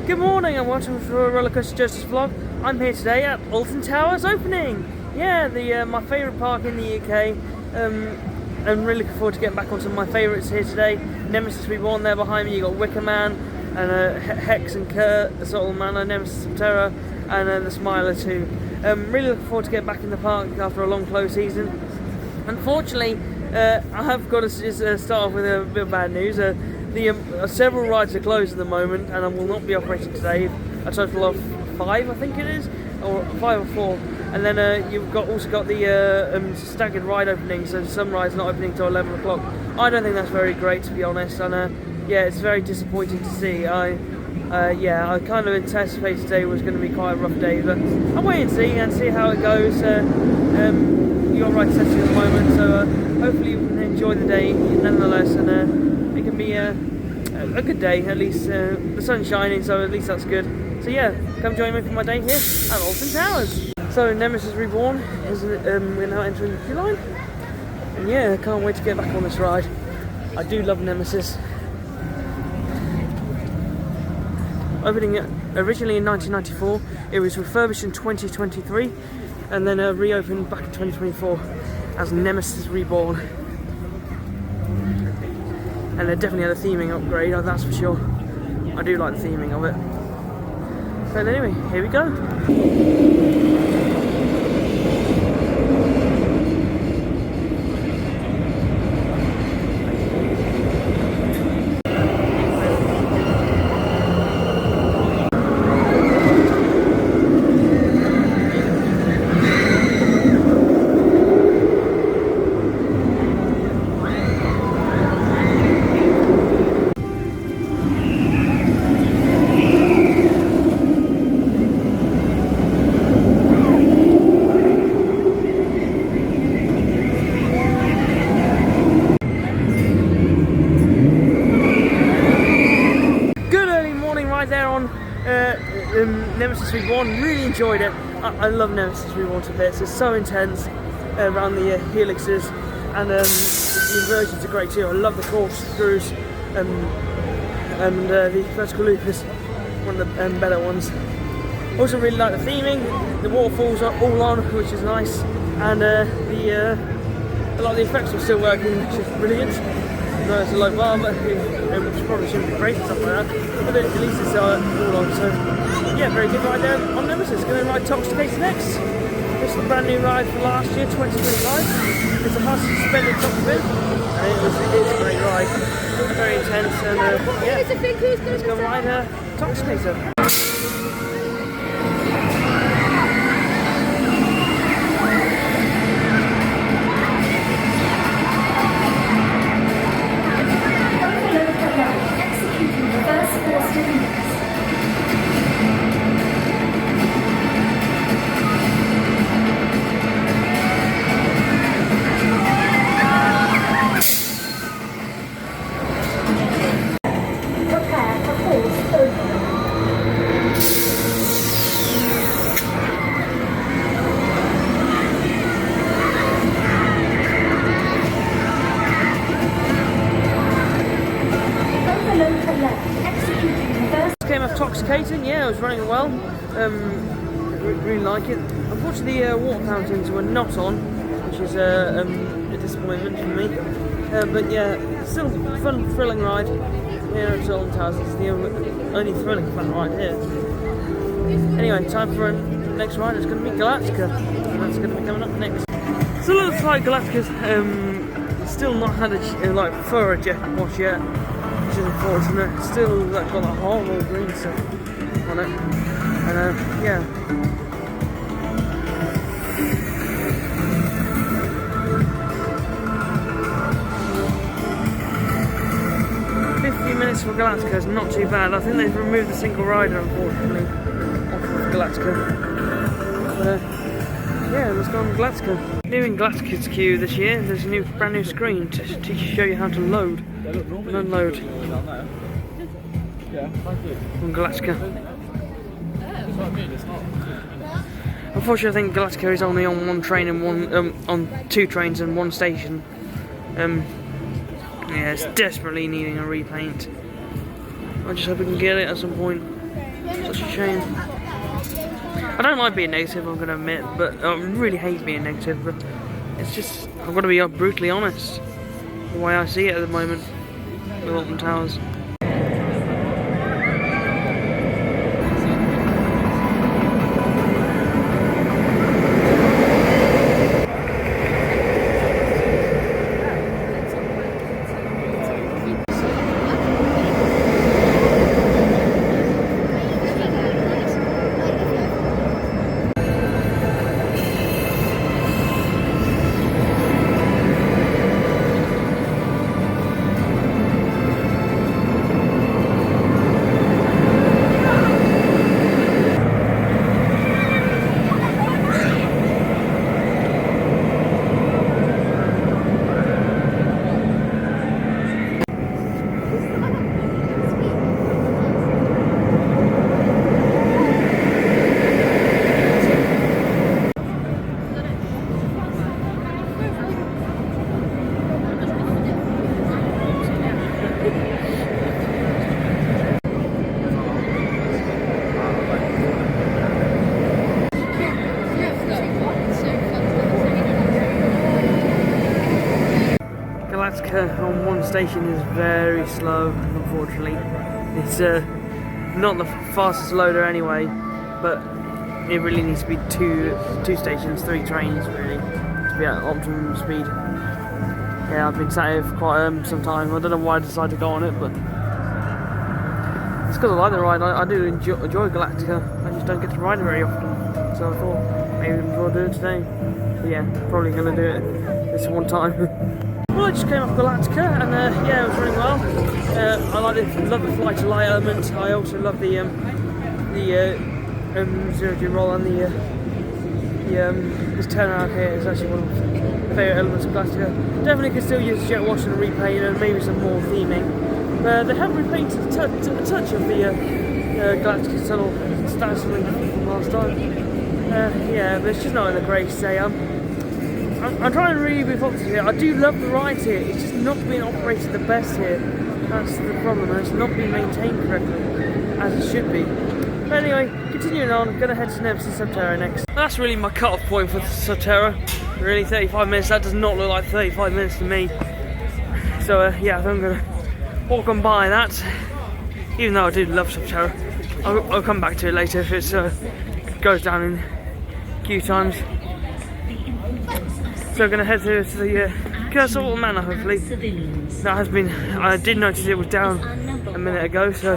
Good morning and welcome to a Rollercoaster Justice vlog. I'm here today at Alton Tower's opening. Yeah, my favourite park in the UK. I'm really looking forward to getting back on some of my favourites here today. Nemesis Reborn there behind me. You got Wicker Man and Hex and Kurt, the Soul Manor, Nemesis of Terror, and the Smiler too. Really looking forward to getting back in the park after a long close season. Unfortunately, I have got to just start off with a bit of bad news. Several rides are closed at the moment, and I will not be operating today. A total of 5, I think it is, or 5 or 4. And then you've also got the staggered ride openings, so some rides not opening till 11 o'clock. I don't think that's very great, to be honest, and yeah, it's very disappointing to see. I kind of anticipated today was going to be quite a rough day, but I'll wait and see how it goes. You got rides set at the moment, so hopefully you can enjoy the day nonetheless, and it can be a good day. At least the sun's shining, so at least that's good. So yeah, come join me for my day here at Alton Towers. So Nemesis Reborn is we're now entering the queue line, and yeah, I can't wait to get back on this ride. I do love Nemesis. Opening originally in 1994, it was refurbished in 2023, and then reopened back in 2024 as Nemesis Reborn. And they definitely had a theming upgrade, that's for sure. I do like the theming of it. So anyway, here we go. There on Nemesis Reborn, really enjoyed it. I love Nemesis Reborn to bits. It's so intense around the helixes, and the inversions are great too. I love the corkscrews, and the vertical loop is one of the better ones. Also really like the theming. The waterfalls are all on, which is nice, and a lot of the effects are still working, which is brilliant. No, it's a low bar, but which probably shouldn't be great and stuff like that. But at least it's all on. So yeah, very good ride there on Nemesis. Going to ride Toxicator next. This is a brand new ride for last year, 2025. It's a fast suspended top spin, and it's a great ride. Very intense, and yeah, let's go ride Toxicator. Came off Toxicating, yeah, it was running well. Really like it. Unfortunately, the water fountains were not on, which is a disappointment for me. But yeah, still a fun, thrilling ride here at Alton Towers. It's the only thrilling fun ride here. Anyway, time for our next ride. It's going to be Galactica, and that's going to be coming up next. So it looks like Galactica's still not had a thorough jet wash yet, which is unfortunate. Still got that horrible green stuff on it, and yeah. Minutes for Galactica is not too bad. I think they've removed the single rider, unfortunately, off of Galactica. Yeah, let's go on Galactica. New in Galactica's queue this year, there's a brand new screen to show you how to load and unload on Galactica. Unfortunately, I think Galactica is only on one train and on 2 trains and 1 station. Yeah, it's desperately needing a repaint. I just hope we can get it at some point. Such a shame. I don't like being negative, I'm going to admit, but I really hate being negative, but it's just, I've got to be brutally honest, the way I see it at the moment with Alton Towers. On one station is very slow, unfortunately. It's not the fastest loader anyway, but it really needs to be two stations, 3 trains really, to be at optimum speed. Yeah, I've been sat here for quite some time. I don't know why I decided to go on it, but it's because I like the ride. I do enjoy Galactica, I just don't get to ride it very often, so I thought maybe we'll do it today. But yeah, probably going to do it this one time. Well, I just came off Galactica and yeah, it was running well. I love the flight to light element. I also love the 0G roll, and this turnaround here is actually one of my favourite elements of Galactica. Definitely could still use jet wash and repaint and maybe some more theming. They have repainted a touch of the Galactica tunnel status from last time. Yeah, but it's just not in a great state. I'm trying to really be positive here. I do love the ride here, it's just not being operated the best here. That's the problem, and it's not being maintained correctly, as it should be. But anyway, continuing on, I'm going to head to Nemesis Subterra next. That's really my cut-off point for Subterra. Really, 35 minutes, that does not look like 35 minutes to me. So yeah, I'm going to walk on by that, even though I do love Subterra. I'll come back to it later if it goes down in queue times. So we're going to head to the Curse of Alton Manor, hopefully. That has been, I did notice it was down a minute ago, so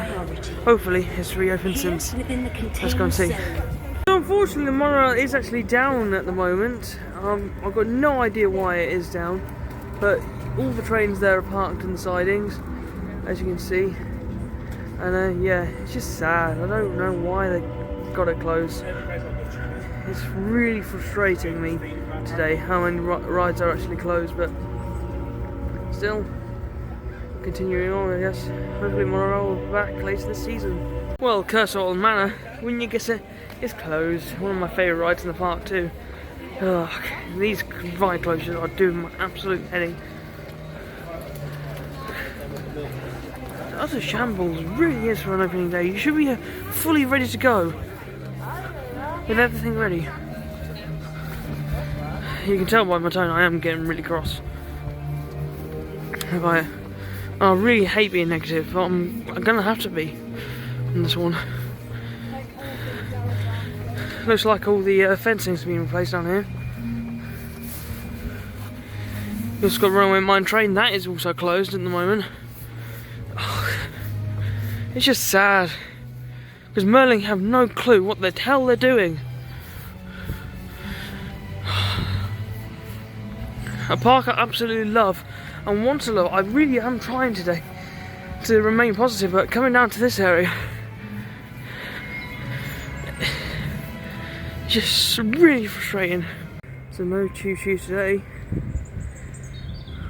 hopefully it's reopened since. Let's go and see. So unfortunately the monorail is actually down at the moment. I've got no idea why it is down, but all the trains there are parked in the sidings, as you can see. And yeah, it's just sad. I don't know why they got it closed. It's really frustrating me today how many rides are actually closed, but still continuing on, I guess. Hopefully monorail will be back later this season. Well, Curse of Alton Manor, wouldn't you guess it, is closed. One of my favourite rides in the park too. Ugh, these ride closures are doing my absolute heading. That's a shambles, it really is for an opening day. You should be fully ready to go with everything ready. You can tell by my tone I am getting really cross. I really hate being negative, but I'm gonna have to be on this one. Looks like all the fencing's been replaced down here. We've also got Runaway Mine Train, that is also closed at the moment. Oh, it's just sad, because Merlin have no clue what the hell they're doing. A park I absolutely love and want to love. I really am trying today to remain positive, but coming down to this area, just really frustrating. So no choo-choo today,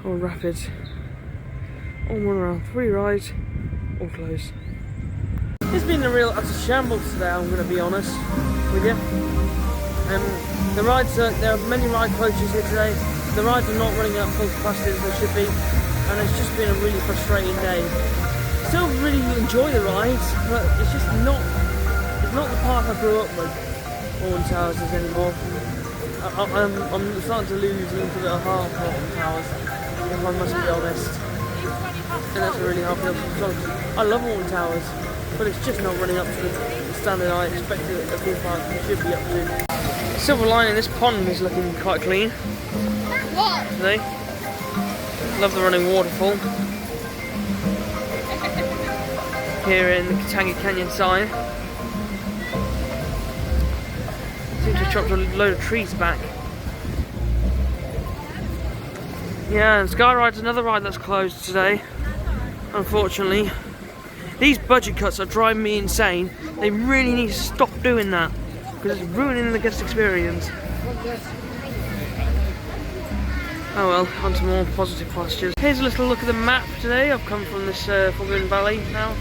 or rapids, all monorail, 3 rides, all closed. It's been a real utter shambles today, I'm going to be honest with you. The rides, there are many ride closures here today. The rides are not running at full capacity as they should be, and it's just been a really frustrating day. Still really enjoy the rides, but it's just not park I grew up with, Alton Towers, is anymore. I'm starting to lose a little bit of heart for Alton Towers, if I must be honest. And that's a really hard pill to swallow. I love Alton Towers, but it's just not running up to the standard I expected a theme park should be up to. Silver lining, this pond is looking quite clean today. Love the running waterfall here in the Katangi Canyon side. Seems to have chopped a load of trees back. Yeah, and Skyride's another ride that's closed today, unfortunately. These budget cuts are driving me insane. They really need to stop doing that, because it's ruining the guest experience. Oh well, on to more positive pastures. Here's a little look at the map today. I've come from this Foghorn Valley now.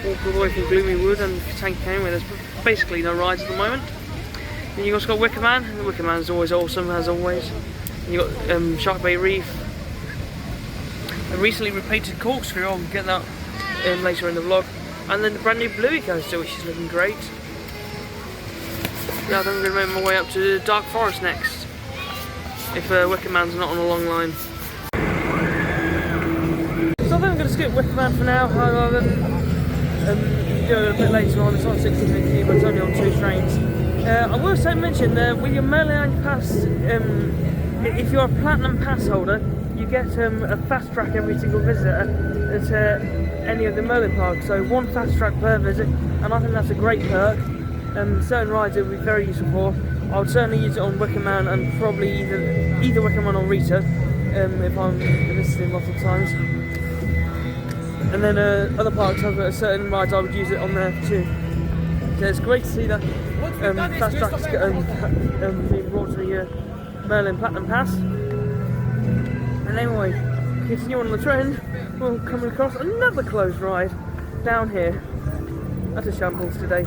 Walk all the way from Gloomy Wood and Katangi Canyon, where there's basically no rides at the moment. Then you've also got Wicker Man, and the Wicker Man is always awesome, as always. And you've got Shark Bay Reef. A recently repainted Corkscrew, I'll get that later in the vlog. And then the brand new Bluey coaster, which is looking great. Now then I'm going to make my way up to Dark Forest next, if Wicker Man's not on a long line. So I think I'm going to skip Wicker Man for now, rather than do it a bit later on. It's on 1650, but it's only on 2 trains. I will say mention with your Merlin Pass, if you're a Platinum Pass holder, you get a fast track every single visitor at any of the Merlin parks. So 1 fast track per visit, and I think that's a great perk. Certain rides it would be very useful for. I would certainly use it on Wicker Man and probably either Wicker Man or Rita if I'm visiting lots of times. And then other parks have certain rides I would use it on there too. So it's great to see that fast tracks being brought to the Merlin Platinum Pass. And anyway, continue on the trend, we're coming across another closed ride down here. That's a shambles today.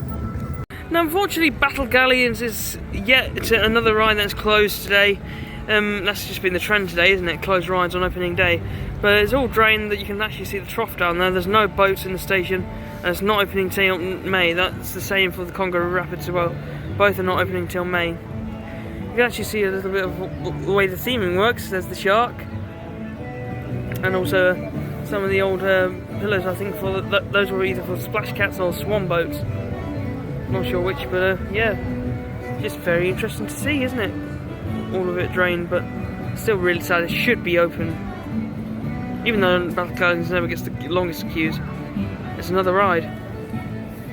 Now unfortunately Battle Galleons is yet another ride that's closed today. That's just been the trend today, isn't it? Closed rides on opening day. But it's all drained that you can actually see the trough down there. There's no boats in the station, and it's not opening till May. That's the same for the Congo Rapids as well. Both are not opening till May. You can actually see a little bit of the way the theming works. There's the shark, and also some of the old pillars, I think, for those were either for splash cats or swan boats. Not sure which, but yeah, just very interesting to see, isn't it? All of it drained, but still really sad. It should be open. Even though Battle Gardens never gets the longest queues, it's another ride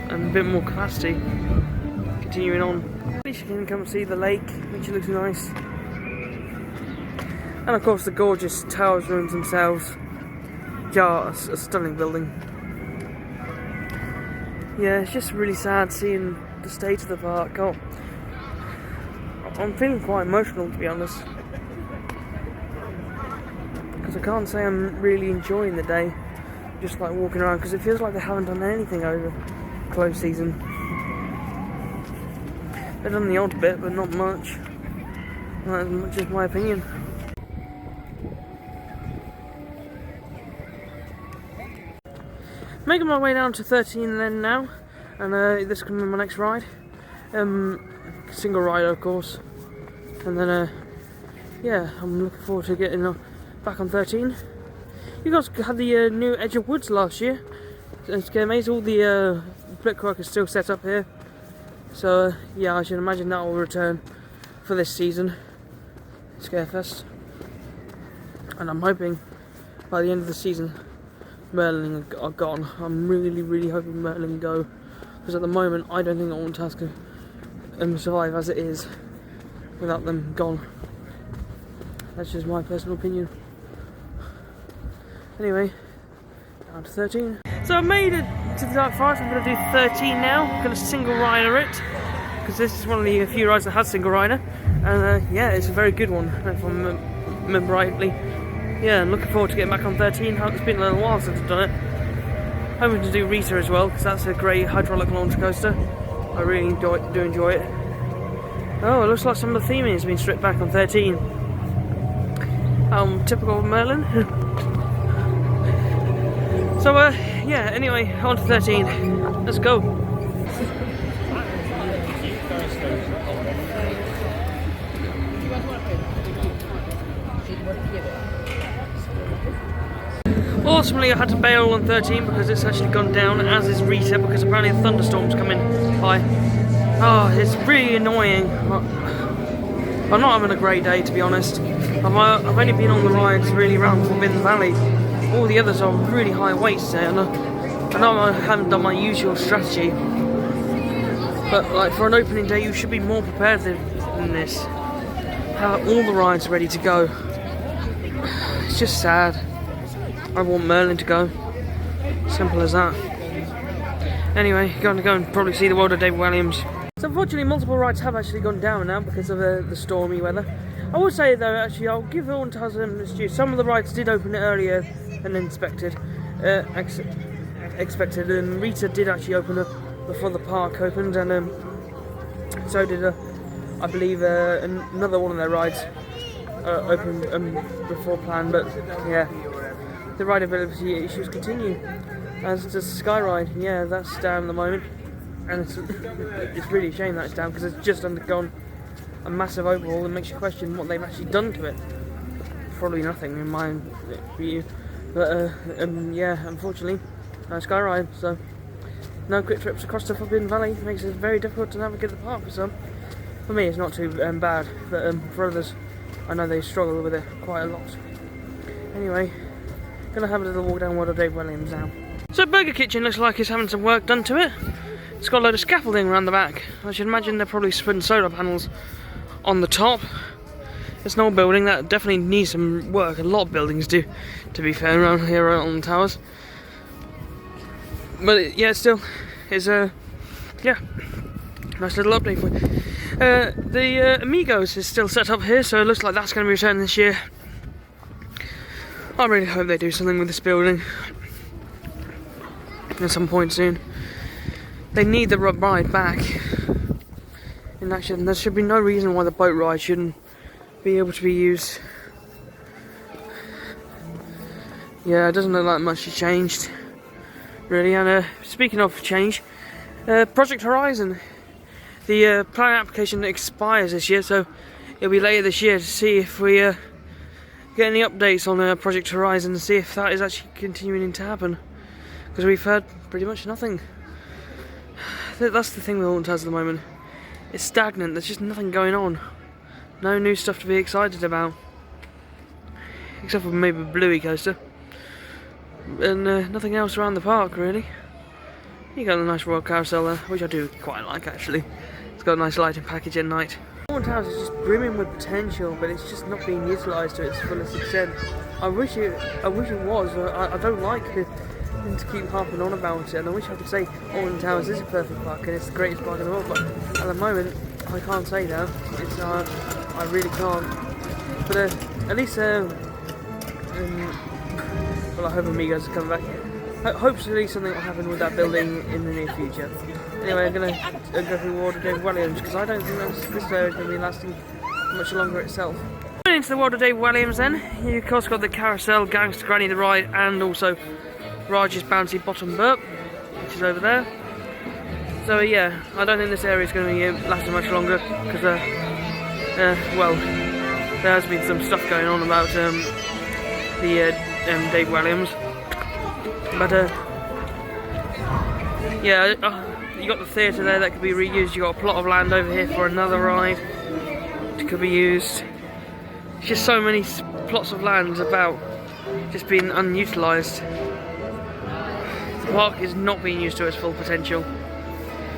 and a bit more capacity. Continuing on, at least you can come see the lake, which looks nice, and of course the gorgeous towers rooms themselves. Yeah, a stunning building. Yeah, it's just really sad seeing the state of the park. Oh, I'm feeling quite emotional, to be honest, because I can't say I'm really enjoying the day, just like walking around, because it feels like they haven't done anything over close season. They've done the odd bit, but not much. That's just my opinion. Making my way down to 13 then now, and this is going to be my next ride. Single rider, of course, and then yeah, I'm looking forward to getting back on 13. You guys had the new Edge of Woods last year. It's amazing, all the brickwork is still set up here, so yeah, I should imagine that will return for this season, Scarefest, and I'm hoping by the end of the season Merlin are gone. I'm really hoping Merlin go, because at the moment I don't think Alton Towers can survive as it is without them gone. That's just my personal opinion. Anyway, down to 13. So I made it to the Dark Forest. I'm going to do 13 now. I'm going to single rider it, because this is one of the few rides that has single rider, and yeah, it's a very good one if I remember rightly. Yeah, I'm looking forward to getting back on 13. It's been a little while since I've done it. Hoping to do Rita as well, because that's a great hydraulic launch coaster. I really do enjoy it. Oh, it looks like some of the theming has been stripped back on 13. Typical of Merlin. So yeah, anyway, on to 13. Let's go. Unfortunately, I had to bail on 13 because it's actually gone down, as is Rita, because apparently a thunderstorm's coming by. Oh, it's really annoying. I'm not having a great day, to be honest. I've only been on the rides really around Forbidden Valley. All the others are really high weights there, and I know I haven't done my usual strategy. But like for an opening day, you should be more prepared than this. Have all the rides ready to go. It's just sad. I want Merlin to go. Simple as that. Anyway, going to go and probably see the world of David Williams. So unfortunately, multiple rides have actually gone down now because of the stormy weather. I would say though, actually, I'll give Alton After Dark. Some of the rides did open earlier than expected. And Rita did actually open up before the park opened, and so did I believe another one of their rides opened before planned. But yeah, the rideability issues continue. As does Sky Ride, yeah, that's down at the moment, and it's really a shame that it's down because it's just undergone a massive overhaul that makes you question what they've actually done to it. Probably nothing in my view, but yeah, unfortunately, no Sky Ride, so no quick trips across the Forbidden Valley. Makes it very difficult to navigate the park for some. For me, it's not too bad, but for others, I know they struggle with it quite a lot. Anyway, gonna have a little walk down World of Dave Williams now. So Burger Kitchen looks like it's having some work done to it. It's got a load of scaffolding around the back. I should imagine they're probably putting solar panels on the top. It's an old building that definitely needs some work. A lot of buildings do, to be fair, around here on the towers. But yeah, still, it's yeah, nice little update for you. The Amigos is still set up here, so it looks like that's going to be returned this year. I really hope they do something with this building at some point soon. They need the ride back. In action, there should be no reason why the boat ride shouldn't be able to be used. Yeah, it doesn't look like much has changed, really. And speaking of change, Project Horizon, the plan application expires this year, so it'll be later this year to see if we get any updates on Project Horizon and see if that is actually continuing to happen. Because we've heard pretty much nothing. That's the thing with Alton has at the moment. It's stagnant, there's just nothing going on. No new stuff to be excited about. Except for maybe Bluey coaster. And nothing else around the park, really. You got a nice royal carousel there, which I do quite like actually. It's got a nice lighting package at night. Alton Towers is just brimming with potential, but it's just not being utilised to its fullest extent. I wish it was. I don't like to keep harping on about it, and I wish I could say Alton Towers is a perfect park and it's the greatest park in the world, but at the moment I can't say that. It's I really can't. But at least well, I hope Amigos are coming back. Hopefully something will happen with that building in the near future. Anyway, I'm going to go through the world of David Williams because I don't think this area is going to be lasting much longer itself. Going into the world of David Williams then, you of course got the carousel, Gangster Granny the ride, and also Raj's Bouncy Bottom Burp, which is over there. So yeah, I don't think this area is going to be lasting much longer because well, there has been some stuff going on about the Dave Williams, but yeah, you got the theatre there that could be reused. You got a plot of land over here for another ride which could be used. It's just so many plots of land about just being unutilised. The park is not being used to its full potential.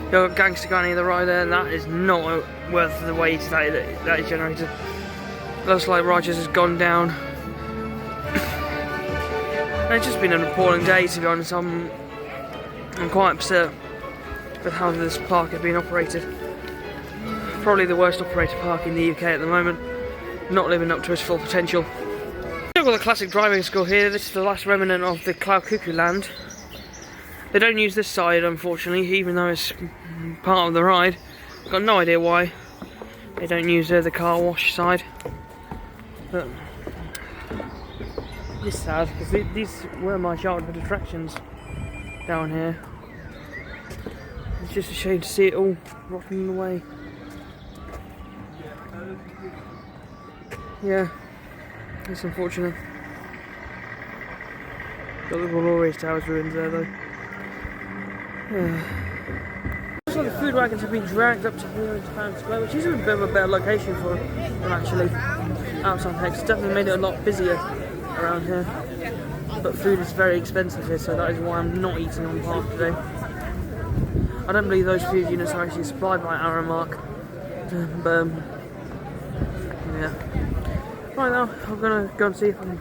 You've got Gangster Granny the ride there, and that is not worth the wait that is generated. Looks like Rogers has gone down. It's just been an appalling day, to be honest. I'm quite upset with how this park has been operated. Probably the worst operated park in the UK at the moment, not living up to its full potential. Still got the classic driving school here. This is the last remnant of the Cloud Cuckoo land. They don't use this side, unfortunately, even though it's part of the ride. I've got no idea why they don't use the car wash side. But it's sad because these were my childhood attractions down here. It's just a shame to see it all rotting away. Yeah, it's unfortunate. Got the glorious Towers ruins there though. Looks like the food wagons have been dragged up to here into Town Square, which is a bit of a better location for them actually. Outside Hex definitely made it a lot busier around here. But food is very expensive here, so that is why I'm not eating on park today. I don't believe those food units are actually supplied by Aramark. But yeah. Right now, I'm gonna go and see if I can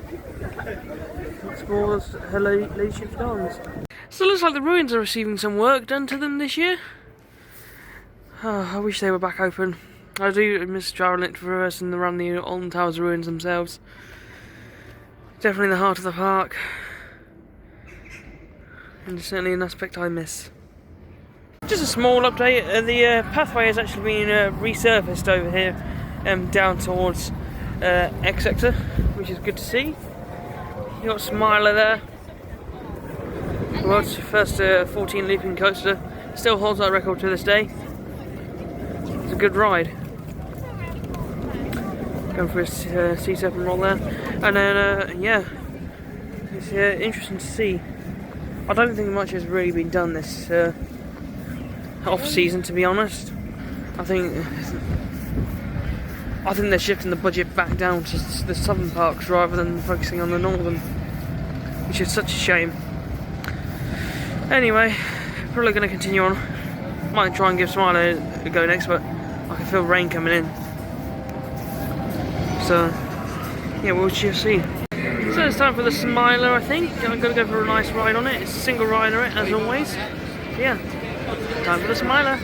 explore her ladyship's gardens. So it looks like the ruins are receiving some work done to them this year. Oh, I wish they were back open. I do miss travelling it for us and around the Alton Towers ruins themselves. Definitely the heart of the park. And certainly an aspect I miss. Just a small update, the pathway has actually been resurfaced over here, down towards X sector, which is good to see. You got Smiler there. The world's first 14 looping coaster, still holds that record to this day. It's a good ride. Going for a sea serpent roll there, and then yeah, it's interesting to see. I don't think much has really been done this off season, to be honest. I think they're shifting the budget back down to the southern parks rather than focusing on the northern, which is such a shame. Anyway, probably going to continue on. Might try and give Smiler a go next, but I can feel rain coming in. So yeah, we'll just see. So it's time for the Smiler, I think. I'm going to go for a nice ride on it. It's a single rider, as always. So yeah, time for the Smiler.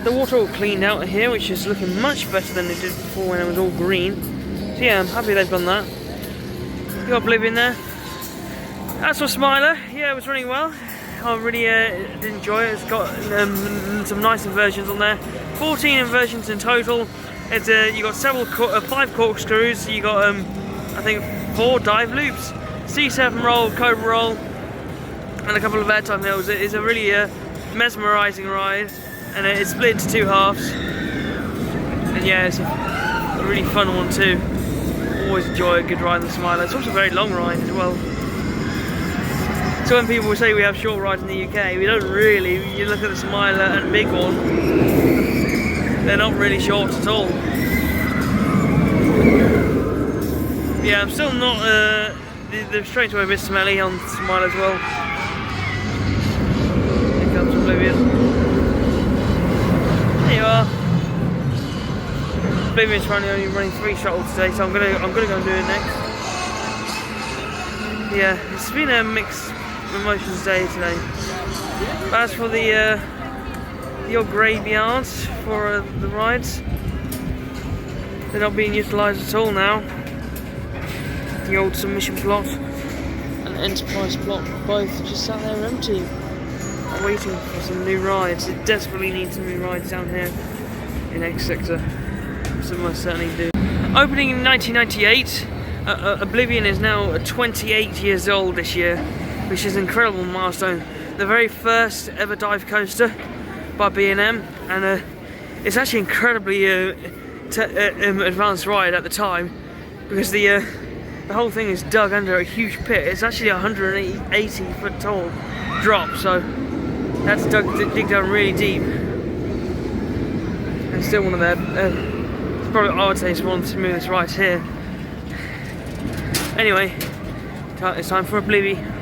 The water all cleaned out of here, which is looking much better than it did before when it was all green. So yeah, I'm happy they've done that. You got Bluey in there. As for Smiler, yeah, it was running well. I really did enjoy it. It's got some nice inversions on there. 14 inversions in total. It's you got 5 corkscrews. You got I think 4 dive loops, sea serpent roll, cobra roll, and a couple of airtime hills. It is a really mesmerising ride. And it's split into 2 halves, and yeah, it's a really fun one too. Always enjoy a good ride on the Smiler. It's also a very long ride as well. So when people say we have short rides in the UK, we don't really. You look at the Smiler and Big One, they're not really short at all. Yeah, I'm still not. The straightaway a bit smelly on Smiler as well. Here comes Oblivion. There you are. Bluey's only running 3 shuttles today, so I'm gonna go and do it next. Yeah, it's been a mixed emotions day today. But as for the old graveyards for the rides, They're not being utilised at all now. The old submission plot and enterprise plot both just sat there empty, waiting for some new rides. It desperately needs some new rides down here in X Sector. So most certainly do. Opening in 1998, Oblivion is now 28 years old this year, which is an incredible milestone. The very first ever dive coaster by B&M, and it's actually incredibly advanced ride at the time, because the whole thing is dug under a huge pit. It's actually a 180 foot tall drop, so that's dig down really deep. And still one of their, it's probably, I would say, it's one of the smoothest rides here. Anyway, it's time for Oblivion.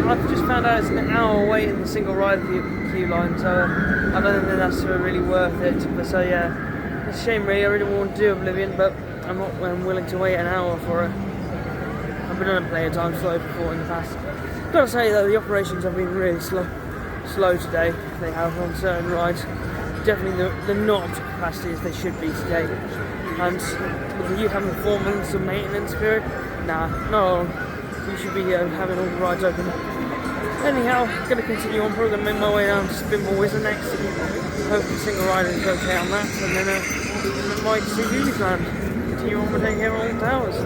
I've just found out it's an hour wait in the single ride queue line, so I don't think that's really worth it. But so yeah, it's a shame really. I really want to do Oblivion, but I'm not willing to wait an hour for it. I've been on a play a time slow before in the past. Gotta say though, the operations have been really slow today. They have on certain rides. Definitely they're not up to capacity as they should be today. And with you having 4 months of maintenance period, nah, no. You should be having all the rides open. Anyhow, going to continue on. Probably going to make my way down to Spinball Wizard next. Hopefully single rider is okay on that. And then might see Blueyland. Continue on with here on the towers.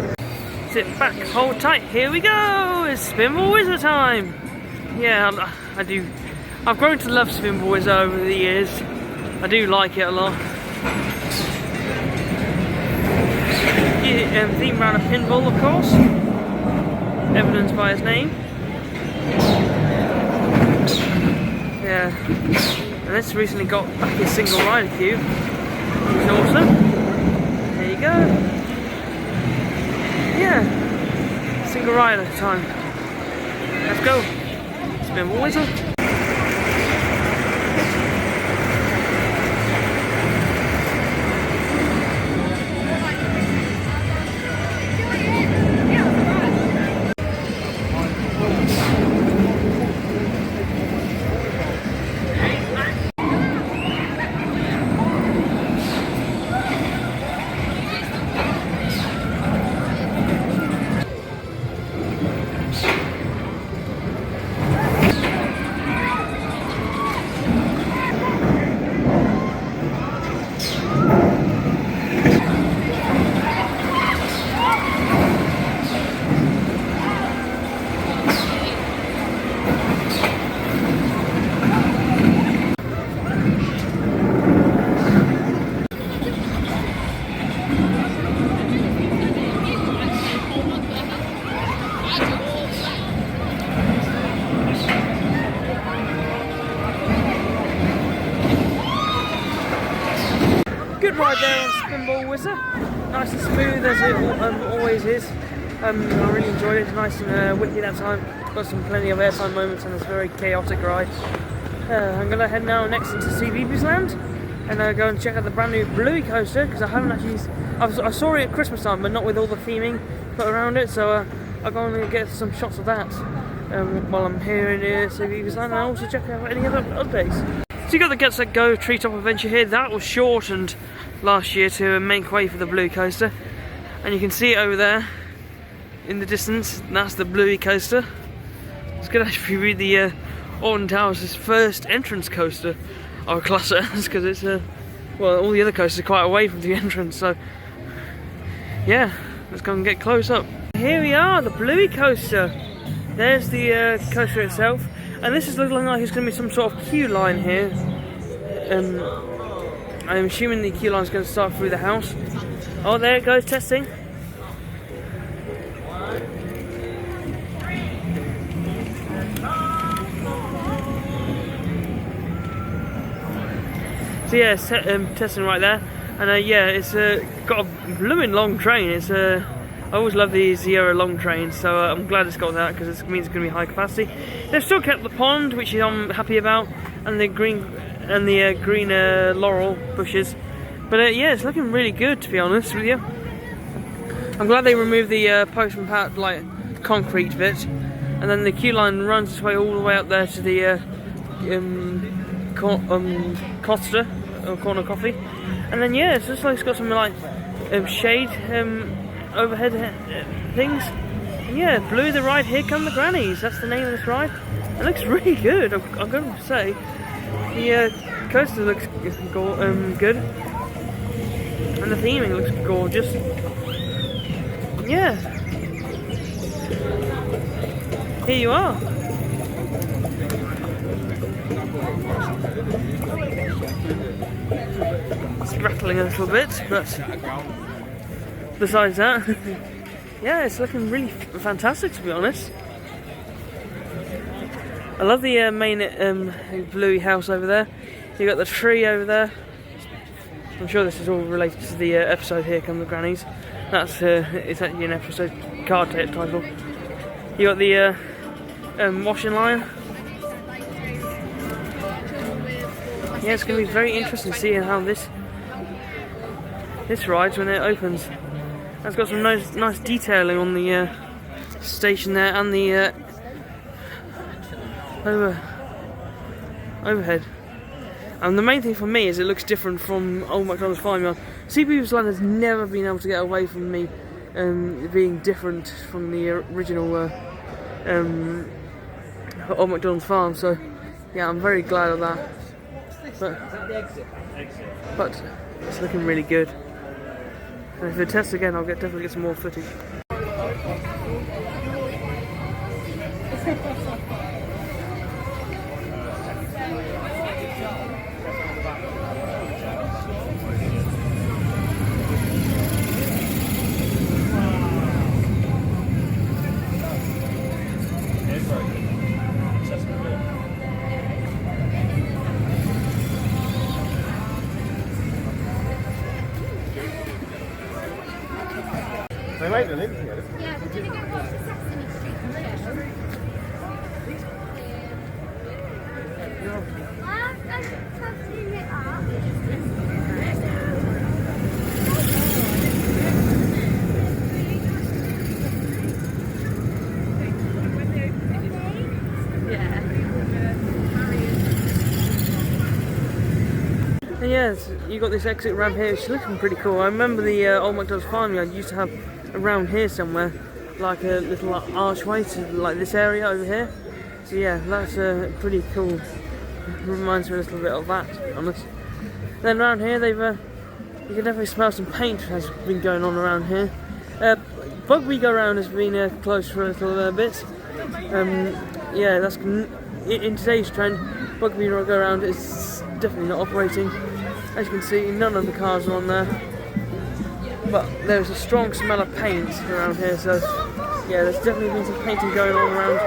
Sit back, hold tight. Here we go. It's Spinball Wizard time. Yeah, I do. I've grown to love Spinball Wizard over the years. I do like it a lot. Themed around a pinball, of course. Evidenced by his name. Yeah. And this recently got back his single rider queue, which is awesome. There you go. Yeah. Single rider time. Let's go. Spinball Wizard. Good ride there on Spinball Wizard. Nice and smooth as it always is. I really enjoyed it. It's nice and wicked that time. Got plenty of airtime moments and it's a very chaotic ride. I'm going to head now next into CBeebies Land and go and check out the brand new Bluey coaster, because I haven't actually. I saw it at Christmas time, but not with all the theming put around it. So I'll go and get some shots of that while I'm here in CBeebies Land, and I'll also check out any other updates. So you got the Get Set Go Treetop Adventure here. That was shortened last year to make way for the Bluey coaster, and you can see it over there in the distance. That's the Bluey coaster. It's going to actually be the Alton Towers' first entrance coaster, I would class it as, because it's well, all the other coasters are quite away from the entrance. So yeah, let's go and get close up. Here we are, the Bluey coaster. There's the coaster itself, and this is looking like it's going to be some sort of queue line here. I'm assuming the queue line is going to start through the house. Oh, there it goes, testing. So yeah, it's testing right there, and yeah, it's got a blooming long train. It's I always love these Zero long trains, so I'm glad it's got that because it means it's going to be high capacity. They've still kept the pond, which I'm happy about, and the green laurel bushes. But yeah, it's looking really good, to be honest with you. I'm glad they removed the post and pat like concrete bit, and then the queue line runs its way all the way up there to the Costa or Corner Coffee, and then yeah, it's just like it's got some like shade overhead things. And yeah, Bluey the ride, here come the grannies. That's the name of this ride. It looks really good. I'm going to say the coaster looks good, and the theming looks gorgeous. Yeah, here you are. It's rattling a little bit, but besides that, yeah, it's looking really fantastic, to be honest. I love the main Bluey house over there. You got the tree over there. I'm sure this is all related to the episode Here Come the Grannies. That's it's actually an episode card title. You got the washing line. Yeah, it's going to be very interesting seeing how this rides when it opens. It's got some nice detailing on the station there and the overhead. And the main thing for me is it looks different from Old MacDonald's Farmyard. Sea-Beaver's Land has never been able to get away from me being different from the original Old MacDonald's Farm. So yeah, I'm very glad of that. But it's looking really good. And if I test again, I'll definitely get some more footage. They made an in here. Yeah, we're going to go watch the Symphony. I'm touching it up. And yes, you got this exit ramp here, which is looking pretty cool. I remember the Old MacDonald's Farmyard used to have around here somewhere, like a little archway to like this area over here. So yeah, that's pretty cool. Reminds me a little bit of that, to be honest. Then around here, they've you can definitely smell some paint has been going on around here. Bugby Go Round has been closed for a little bit. Yeah, that's in today's trend. Bugby Go Round is definitely not operating. As you can see, none of the cars are on there. But there's a strong smell of paint around here, so yeah, there's definitely been some painting going on around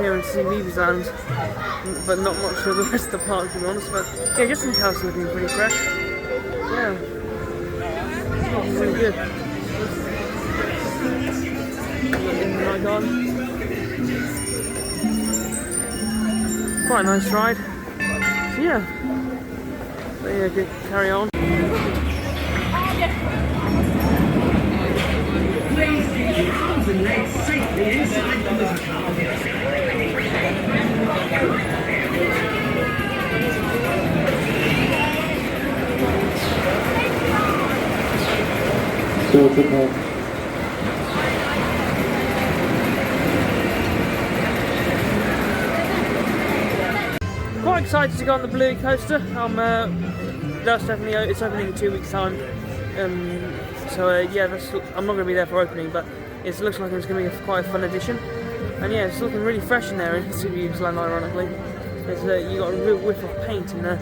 here in Sea-Beaver's Land, but not much for the rest of the park, to be honest. But yeah, just in house looking pretty fresh. Yeah, it's looking really good. In the night garden, quite a nice ride. So yeah, they good carry on. And laid safely inside the motor car. Quite excited to go on the Bluey coaster. That's definitely it's opening in 2 weeks' time. So yeah, I'm not going to be there for opening, but It looks like it's going to be quite a fun addition. And yeah, it's looking really fresh in there in Sibu's-land, ironically. You got a real whiff of paint in there.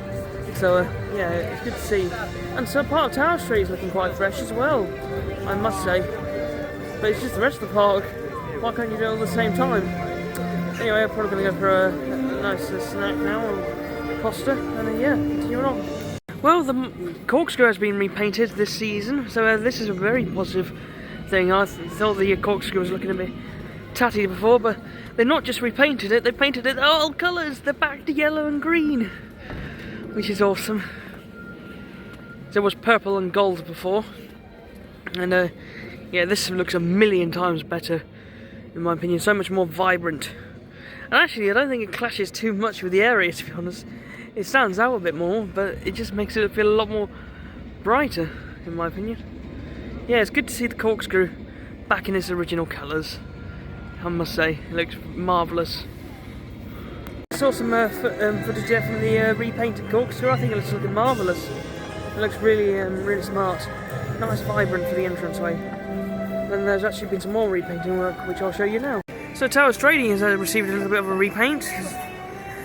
So yeah, it's good to see. And so part of Tower Street is looking quite fresh as well, I must say. But it's just the rest of the park. Why can't you do it all at the same time? Anyway, I'm probably going to go for a nice snack now, or Costa, and yeah, continue on. Well, the corkscrew has been repainted this season, so this is a very positive thing. I thought the corkscrew was looking a bit tatty before, but they've not just repainted it, they painted it all colours. They're back to yellow and green, which is awesome. There was purple and gold before, and yeah, this looks a million times better, in my opinion. So much more vibrant. And actually, I don't think it clashes too much with the area, to be honest. It stands out a bit more, but it just makes it feel a lot more brighter, in my opinion. Yeah, it's good to see the corkscrew back in its original colours, I must say. It looks marvellous. I saw some footage there from the repainted corkscrew. I think it looks looking marvellous. It looks really, really smart. Nice, vibrant for the entranceway. Then there's actually been some more repainting work, which I'll show you now. So Towers Trading has received a little bit of a repaint,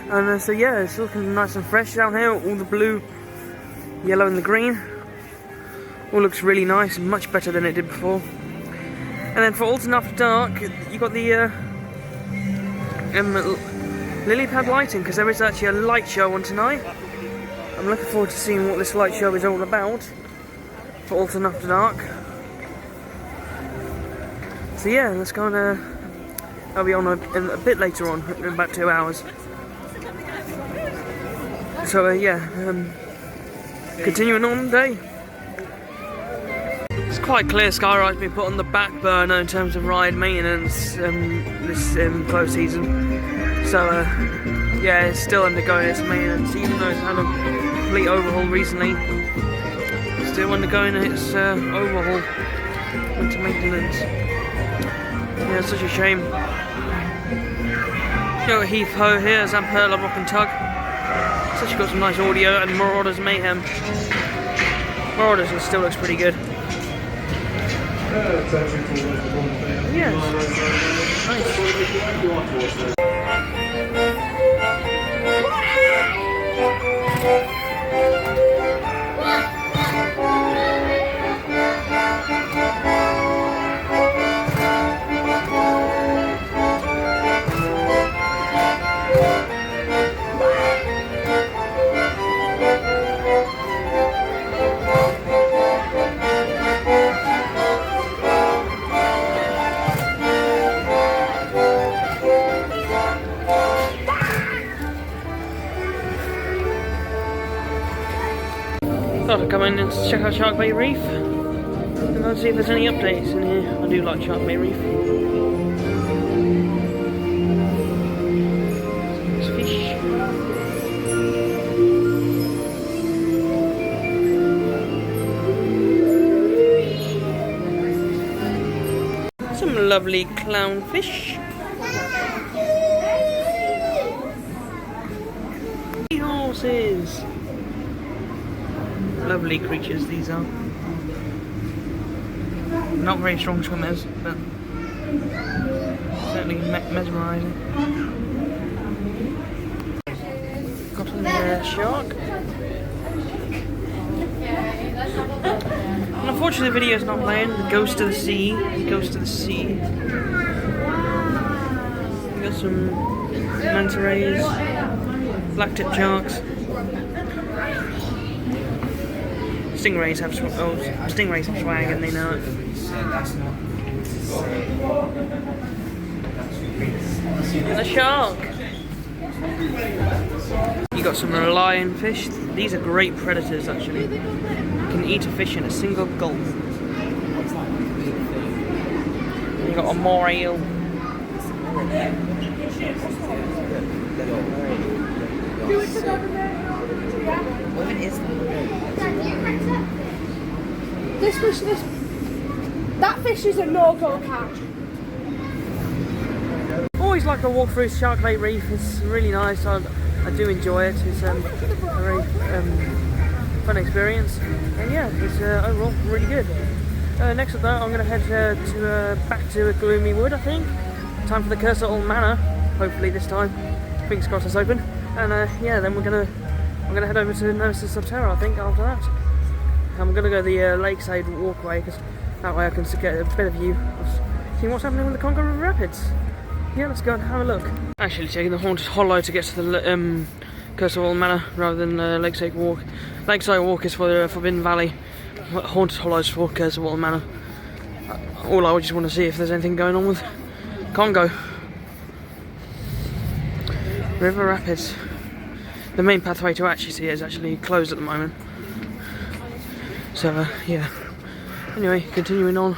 and so yeah, it's looking nice and fresh down here. All the blue, yellow and the green all looks really nice, much better than it did before. And then for Alton After Dark, you got the lily pad lighting, because there is actually a light show on tonight. I'm looking forward to seeing what this light show is all about for Alton After Dark. So yeah, let's go and I'll be on a bit later on, in about 2 hours. So yeah, continuing on the day. It's quite clear Skyride's been put on the back burner in terms of ride maintenance this close season. So yeah, it's still undergoing its maintenance, even though it's had a complete overhaul recently. It's still undergoing its overhaul, winter maintenance. Yeah, it's such a shame. You got Heath Ho here, Zamperla, Rock and Tug. It's actually got some nice audio, and Marauders Mayhem. Marauders still looks pretty good. Yes. Nice. Thought I'd come in and check out Shark Bay Reef and I'll see if there's any updates in here. I do like Shark Bay Reef. There's fish. Some lovely clownfish. Seahorses. Lovely creatures these are. Not very strong swimmers, but certainly mesmerising. Got a shark. And unfortunately the video's not playing. The Ghost of the Sea. The Ghost of the Sea. We got some manta rays, black-tip sharks. Stingrays have swag and they know it. And a shark. You got some lionfish. These are great predators actually. You can eat a fish in a single gulp. And you got a moray eel. What is that? That fish is a no-go catch. Always like to walk through Shark Bay Reef. It's really nice. I do enjoy it. It's a very fun experience, and yeah, it's overall really good. Next up though, I'm going to head back to Gloomy Wood, I think. Time for the Curse of Old Manor, hopefully this time. Fingers crossed it's open. And yeah, then I'm gonna head over to Nemesis Subterra, I think, after that. I'm going to go the Lakeside Walkway, because that way I can get a better view of seeing what's happening with the Congo River Rapids. Yeah, let's go and have a look. Actually taking the Haunted Hollow to get to the Curse of Old Manor rather than Lakeside Walk. Lakeside Walk is for the Forbidden Valley. Haunted Hollow is for Curse of Old Manor. All I just want to see if there's anything going on with Congo River Rapids. The main pathway to actually see it is actually closed at the moment. So yeah. Anyway, continuing on.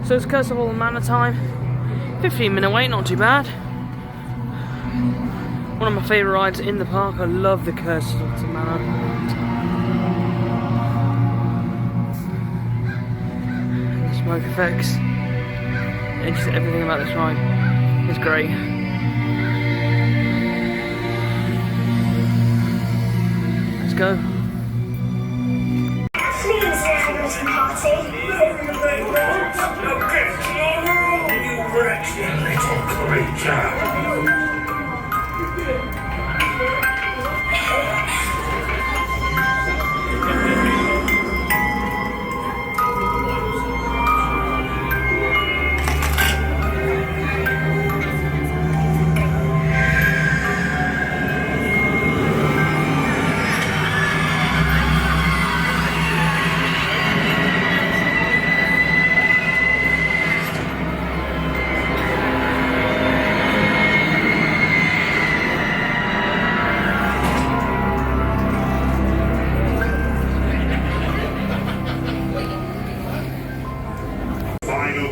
So it's Curse of Old Manor time. 15-minute wait, not too bad. One of my favourite rides in the park. I love the Curse of Old Manor. The smoke effects. And just everything about this ride is great. Let's go. Please have a party. You wretched little creature.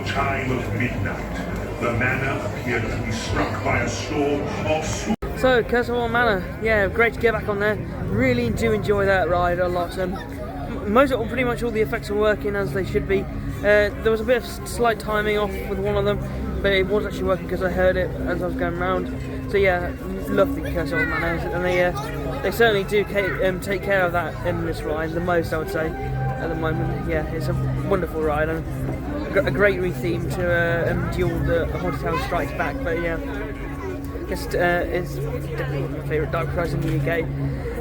Time of midnight, the manor appeared to be struck by a storm of So, Curse of Old Manor, yeah, great to get back on there. Really do enjoy that ride a lot. Pretty much all the effects are working as they should be. There was a bit of slight timing off with one of them, but it was actually working because I heard it as I was going around. So yeah, love the Curse of Old Manor, and they certainly do take care of that in this ride the most, I would say, at the moment. Yeah, it's a wonderful ride and a great retheme to duel the Haunted Town Strikes Back. But yeah, it's definitely one of my favourite dark rides in the UK.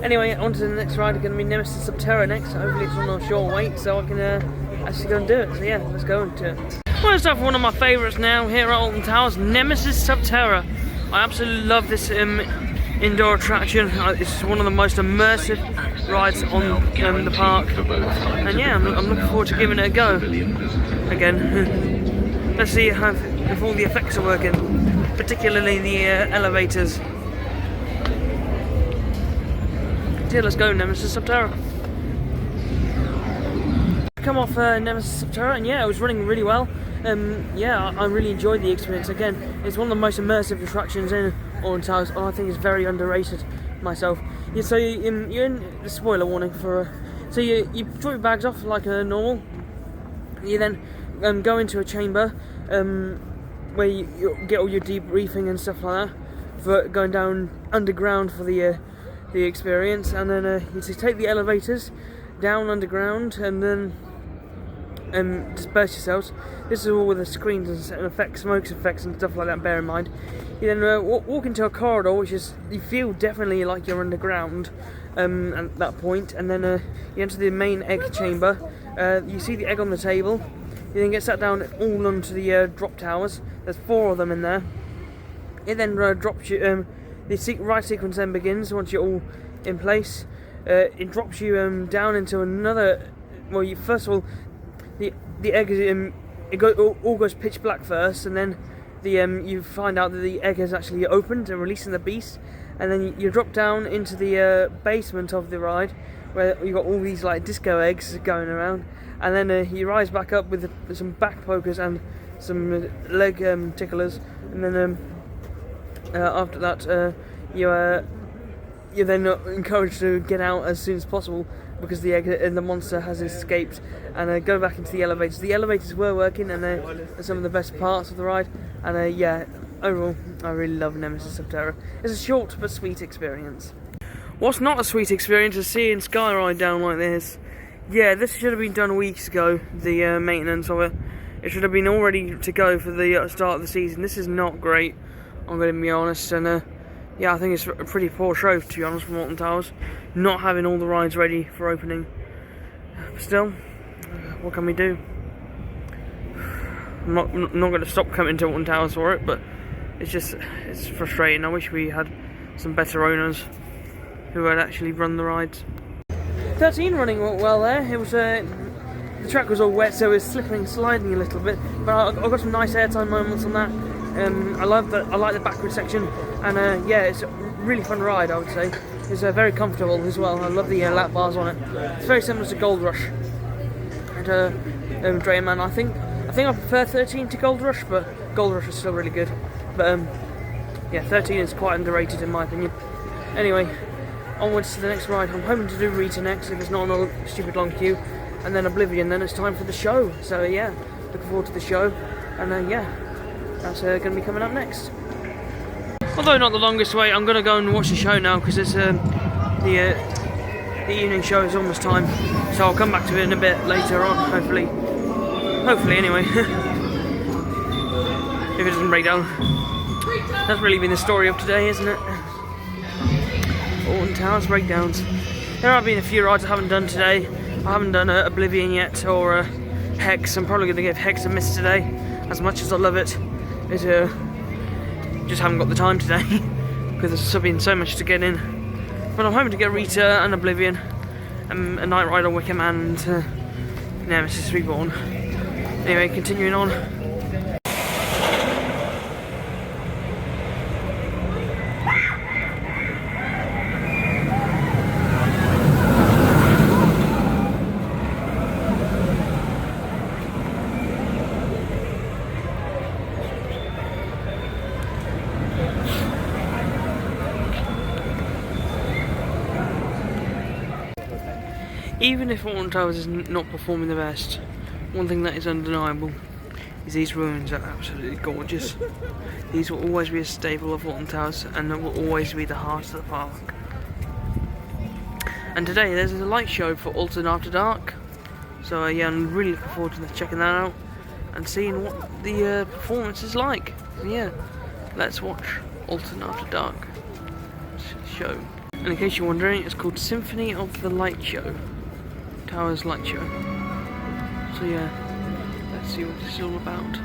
Anyway, on to the next ride. It's going to be Nemesis Subterra next. Hopefully it's on a short wait so I can actually go and do it. So yeah, let's go into it. Well, it's one of my favourites now here at Alton Towers, Nemesis Subterra. I absolutely love this indoor attraction. It's one of the most immersive rides on the park. And yeah, I'm looking forward to giving it a go again. Let's see if all the effects are working, particularly the elevators. So yeah, let's go Nemesis Subterra. Come off Nemesis Subterra, and yeah, it was running really well. Yeah, I really enjoyed the experience. Again, it's one of the most immersive attractions in Alton Towers. I think it's very underrated myself. Yeah, so you're in the spoiler warning for. So you drop your bags off like normal. You then go into a chamber where you get all your debriefing and stuff like that for going down underground for the experience, and then you just take the elevators down underground and then disperse yourselves. This is all with the screens and effects, smoke effects and stuff like that, bear in mind. You then walk into a corridor which is, you feel definitely like you're underground at that point, and then you enter the main egg chamber. You see the egg on the table. You then get sat down all onto the drop towers. There's 4 of them in there. It then drops you, the ride sequence then begins once you're all in place. It drops you down into another, well, first of all, the egg is, all goes pitch black first, and then you find out that the egg is actually opened and releasing the beast, and then you drop down into the basement of the ride, where you got all these like disco eggs going around, and then you rise back up with some back pokers and some leg ticklers, and then after that you're then encouraged to get out as soon as possible because the egg and the monster has escaped, and go back into the elevators. The elevators were working, and they're some of the best parts of the ride. And yeah, overall, I really love Nemesis Subterra. It's a short but sweet experience. What's not a sweet experience is seeing Skyride down like this. Yeah, this should have been done weeks ago, the maintenance of it. It should have been all ready to go for the start of the season. This is not great, I'm going to be honest, and yeah, I think it's a pretty poor show, to be honest, from Alton Towers. Not having all the rides ready for opening. But still, what can we do? I'm not going to stop coming to Alton Towers for it, but it's frustrating. I wish we had some better owners who would actually run the rides. 13 running well there. It was the track was all wet, so it was slipping and sliding a little bit. But I got some nice airtime moments on that. I like the backward section, and yeah, it's a really fun ride. I would say it's very comfortable as well. I love the lap bars on it. It's very similar to Gold Rush and Drayman. I think I prefer 13 to Gold Rush, but Gold Rush is still really good. But yeah, 13 is quite underrated in my opinion. Anyway, onwards to the next ride. I'm hoping to do Rita next if it's not another stupid long queue, and then Oblivion. Then it's time for the show. So yeah, looking forward to the show, and yeah, that's going to be coming up next. Although not the longest wait, I'm going to go and watch the show now because it's the evening show is almost time. So I'll come back to it in a bit later on, hopefully anyway. If it doesn't break down. That's really been the story of today, isn't it? Alton Towers breakdowns. There have been a few rides I haven't done today. I haven't done Oblivion yet, or Hex. I'm probably going to give Hex a miss today, as much as I love it. Just haven't got the time today, because there's been so much to get in. But I'm hoping to get Rita and Oblivion, and a Night Rider, Wicker Man, and Nemesis Reborn. Anyway, continuing on. Even if Alton Towers is not performing the best, one thing that is undeniable is these ruins are absolutely gorgeous. These will always be a staple of Alton Towers, and it will always be the heart of the park. And today there's a light show for Alton After Dark, so yeah, I'm really looking forward to checking that out and seeing what the performance is like. Yeah, let's watch Alton After Dark show. And in case you're wondering, it's called Symphony of the Light Show. Towers Light Show. So yeah, let's see what this is all about.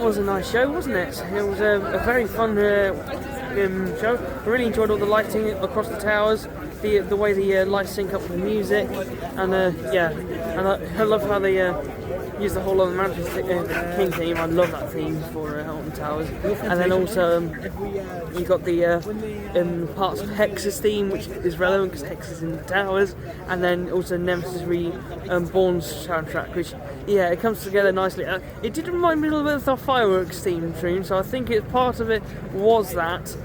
was a nice show, wasn't it? It was a very fun show. I really enjoyed all the lighting across the towers, the way the lights sync up with the music, and I love how they use the whole of the Mountain King theme. I love that theme for Alton Towers. And then also you got the parts of Hex's theme, which is relevant because Hex is in the towers, and then also Nemesis Reborn's soundtrack, which it comes together nicely. It did remind me a little bit of the fireworks theme tune, so I think part of it was that.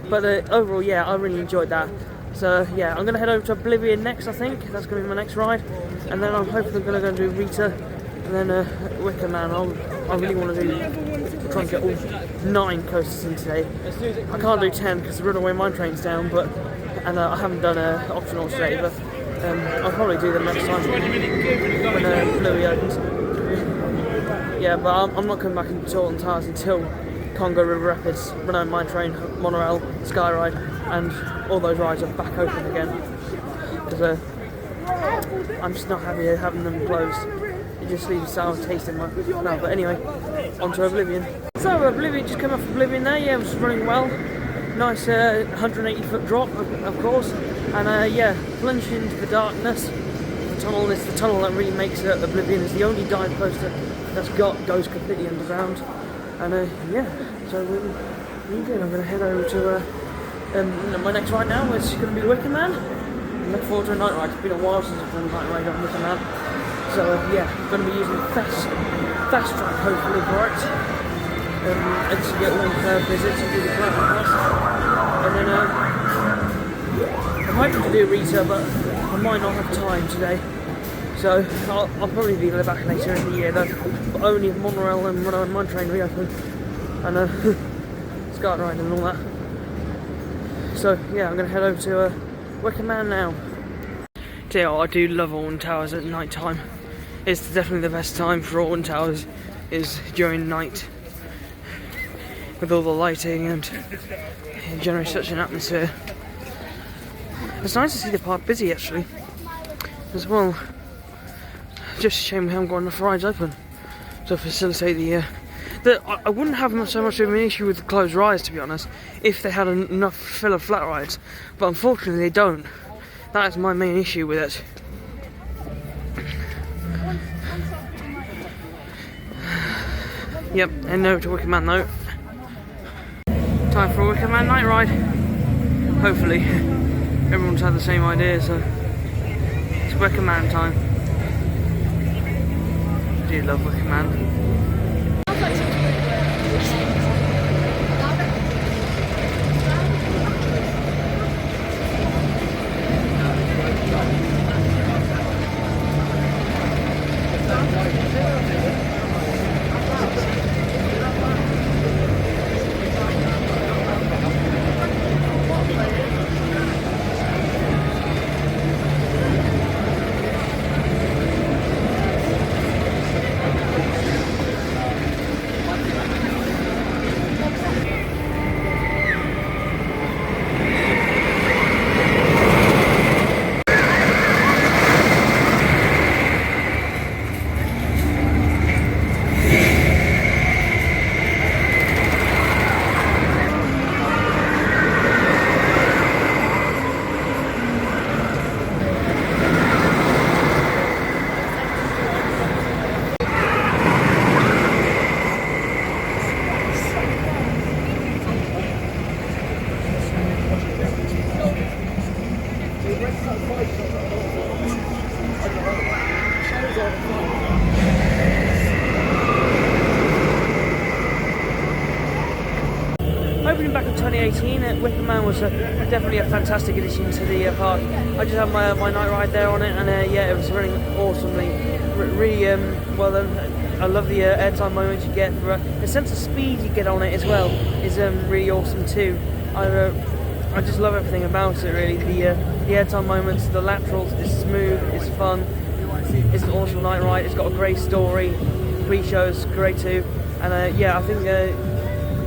But overall, I really enjoyed that. So I'm going to head over to Oblivion next. I think that's going to be my next ride, and then I'm hoping I'm going to go and do Rita, and then Wicker Man. I really want to try and get all 9 coasters in today. I can't do 10 because the Runaway Mine Train's down, and I haven't done optional today, but I'll probably do them next time when Bluey opens. But I'm not coming back into Alton Towers until Congo River Rapids, Runaway Mine Train, Monorail, Skyride, and all those rides are back open again. Because I'm just not happy having them closed. It just leaves a sour taste in my mouth. But anyway, on to Oblivion. So Oblivion, just came off Oblivion there. It was running well. Nice 180-foot drop, of course. And plunged into the darkness. The tunnel is the tunnel that really makes Oblivion. It's the only dive coaster that's goes completely underground. And so really good. I'm going to head over to my next ride now, which is going to be Wicker Man. I'm looking forward to a night ride. It's been a while since I've done a night ride on Wicker Man. So I'm going to be using fast track hopefully for it. And to get all visits and do the front pass. And then I'm hoping to do Rita, but I might not have time today. So I'll probably be back later in the year though. But only if Monorail and Runaway Mine Train reopen. And Skyride and all that. So I'm going to head over to Wicker Man now. I do love Alton Towers at night time. It's definitely the best time for Alton Towers is during night, with all the lighting, and it generates such an atmosphere. It's nice to see the park busy actually as well. Just a shame we haven't got enough rides open to facilitate I wouldn't have so much of an issue with the closed rides, to be honest, if they had enough fill of flat rides, but unfortunately they don't. That is my main issue with it. Heading over to Wicker Man though. Time for a Wicker Man night ride. Hopefully everyone's had the same idea, so it's Wicker Man time. I do love Wicker Man. Opening back in 2018, Wicker Man was definitely a fantastic addition to the park. I just had my night ride there on it, and it was running awesomely. Really well done. I love the airtime moments you get. The sense of speed you get on it as well is really awesome too. I just love everything about it really. The airtime moments, the laterals, it's smooth, it's fun, it's an awesome night ride. It's got a great story. Pre-show's great too, and I think.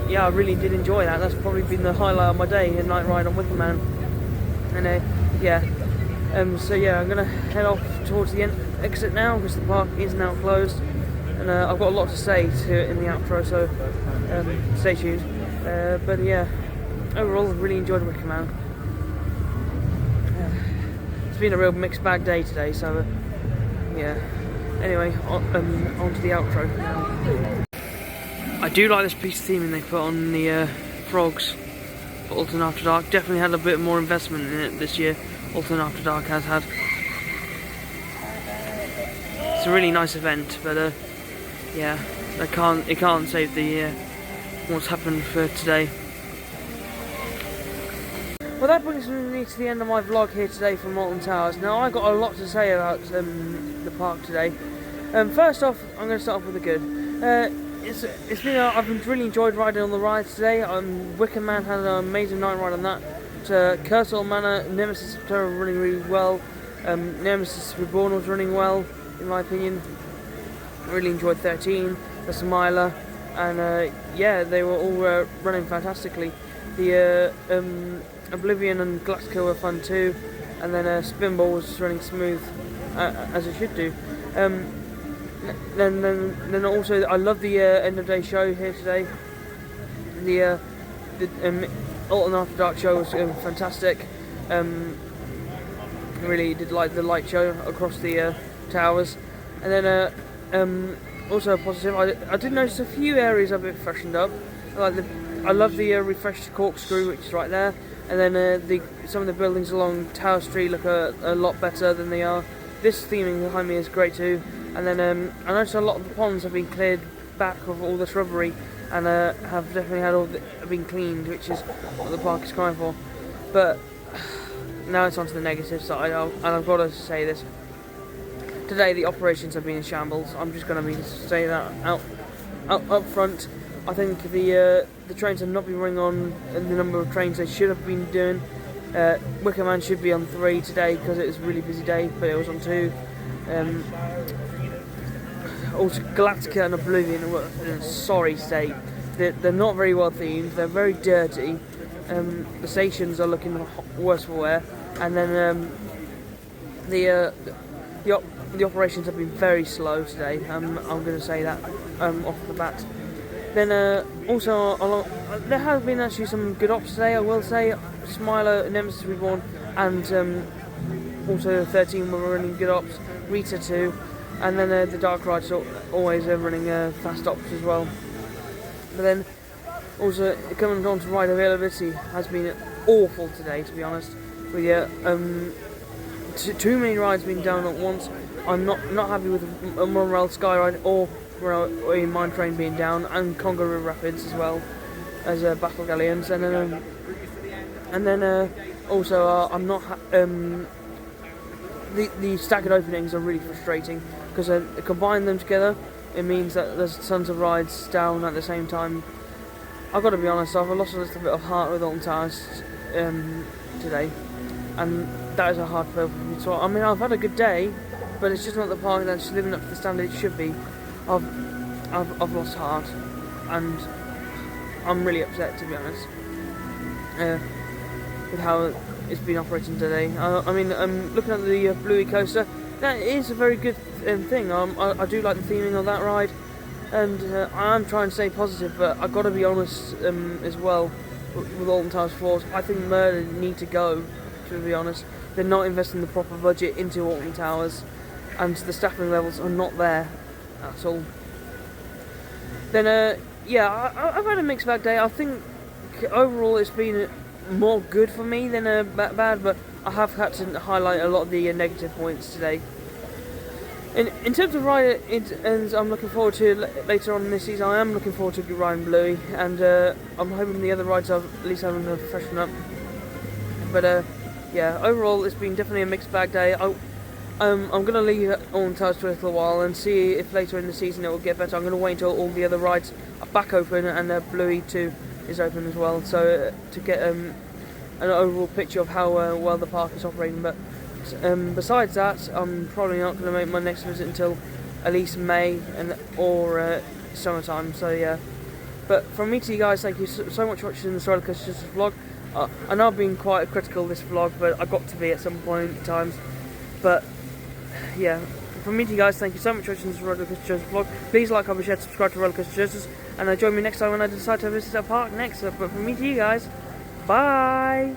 I really did enjoy that. That's probably been the highlight of my day, a night ride on Wicker Man. And I'm gonna head off towards the exit now because the park is now closed. and I've got a lot to say in the outro, so stay tuned. But yeah, overall, I've really enjoyed Wicker Man. It's been a real mixed bag day today, so yeah. Anyway, on to the outro now. I do like this piece of theming they put on the frogs for Alton After Dark. Definitely had a bit more investment in it this year. Alton After Dark has had. It's a really nice event, but yeah, it can't save the what's happened for today. Well, that brings me to the end of my vlog here today from Alton Towers. Now, I got a lot to say about the park today. First off, I'm going to start off with the good. It's been I've really enjoyed riding on the rides today. Wicker Man had an amazing night ride on that. Curse Manor, Nemesis of Terror running really well. Nemesis Reborn was running well, in my opinion. I really enjoyed 13, the Smiler, and yeah, they were all running fantastically. The Oblivion and Glasgow were fun too, and then Spinball was running smooth as it should do. Then also, I love the end of day show here today. The Alton After Dark show was fantastic. Really did like the light show across the towers, and then also a positive. I did notice a few areas a bit freshened up. I love the refreshed corkscrew, which is right there, and then some of the buildings along Tower Street look a lot better than they are. This theming behind me is great too, and then I noticed a lot of the ponds have been cleared back of all the shrubbery, and have definitely been cleaned, which is what the park is crying for. But now it's on to the negative side, and I've got to say this. Today the operations have been in shambles. I'm just going to say that up front. I think the trains have not been running on the number of trains they should have been doing. Wicker Man should be on 3 today because it was a really busy day, but it was on 2. Also, Galactica and Oblivion were in a sorry state. They're not very well themed. They're very dirty. The stations are looking worse for wear, and then the operations have been very slow today. I'm going to say that off the bat. Then also there have been actually some good ops today. I will say Smiler, Nemesis Reborn, and also 13 were running good ops. Rita too, and then the Dark Rides are always running fast ops as well. But then also coming on to ride availability has been awful today, to be honest. With too many rides being down at once. I'm not happy with Monorail Skyride or Mine Train being down, and Congo River Rapids as well as Battle Galleons, and then also I'm not. The staggered openings are really frustrating because combine them together, it means that there's tons of rides down at the same time. I've got to be honest, I've lost a little bit of heart with Alton Towers today, and that is a hard pill for me to swallow. I mean, I've had a good day, but it's just not the park that's living up to the standard it should be. I've lost heart, and I'm really upset, to be honest, with how it's been operating today. I mean, looking at the Bluey coaster, that is a very good thing. I do like the theming on that ride, and I am trying to stay positive, but I've got to be honest as well with Alton Towers Falls. I think Murder need to go, to be honest. They're not investing the proper budget into Alton Towers, and the staffing levels are not there at all. Then yeah, I've had a mixed bag day. I think overall it's been more good for me than bad, but I have had to highlight a lot of the negative points today. In terms of ride, and I'm looking forward to later on in this season, I am looking forward to riding Bluey, and I'm hoping the other rides are at least having a freshen up. But yeah, overall it's been definitely a mixed bag day. I'm going to leave Alton Towers for a little while and see if later in the season it will get better. I'm going to wait until all the other rides are back open and Bluey 2 is open as well, so to get an overall picture of how well the park is operating. But besides that, I'm probably not going to make my next visit until at least May or summertime, so yeah. But from me to you guys, thank you so much for watching this Rollercoaster vlog. I know I've been quite critical of this vlog, but I got to be at some point in times. But yeah, from me to you guys, thank you so much for watching this Rollercoaster Journeys vlog. Please like, comment, share, subscribe to Rollercoaster Journeys, and join me next time when I decide to visit a park next. But from me to you guys, bye.